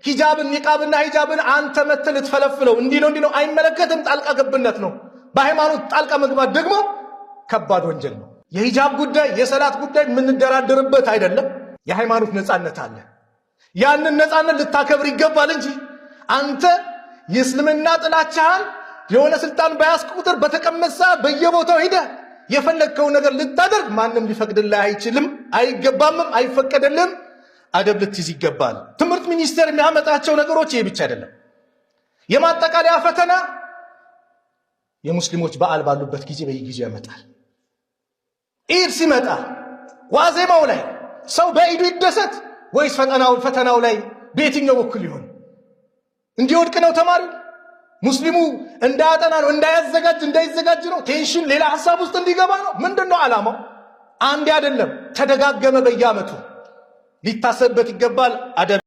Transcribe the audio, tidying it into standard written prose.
ሂጃብን ኒቃብና ሂጃብን አንተ መተህ ልትፈለፍለው እንዲህ ነው አይመለከትም። ጣልቃ ገብነት ነው። በሃይማኖት ጣልቃ መግባት ደግሞ ከባድ ወንጀል ነው። የሂጃብ ጉዳይ የሰላት ጉዳይ የምንደራደርበት አይደለም። የሃይማኖት ነፃነት አለ። ያንን ነፃነት ልታከብር ይገባል እንጂ አንተ የእስልምና ጥላቻህን የሆነ ስልጣን ባያስቅ ቁጥር በተቀመሰ በየቦታው ሄደህ የፈለግከው ነገር ልታደርግ ማንም ሊፈቅድልህ አይችልም፣ አይገባምም፣ አይፈቀድልህም። አደብ ልትይዝ ይገባል። ትምህርት ሚኒስቴር የሚያመጣቸው ነገሮች ይሄ ብቻ አይደለም። የማጠቃለያ ፈተና የሙስሊሞች በዓል ባሉበት ጊዜ በየጊዜው ያመጣል። ኢድ ሲመጣ ዋዜማው ላይ ሰው በኢዱ ይደሰት ወይስ ፈተናው ላይ በየትኛው በኩል ይሆን? እንዲወድቅ ነው ተማሪ ሙስሊሙ እንዳያጠና ነው፣ እንዳይዘጋጅ ነው፣ ቴንሽን ሌላ ሐሳብ ውስጥ እንዲገባ ነው። ምንድነው ዓላማው? አንድ አይደለም፣ ተደጋገመ በየዓመቱ ሊታሰብበት ይገባል። አደብ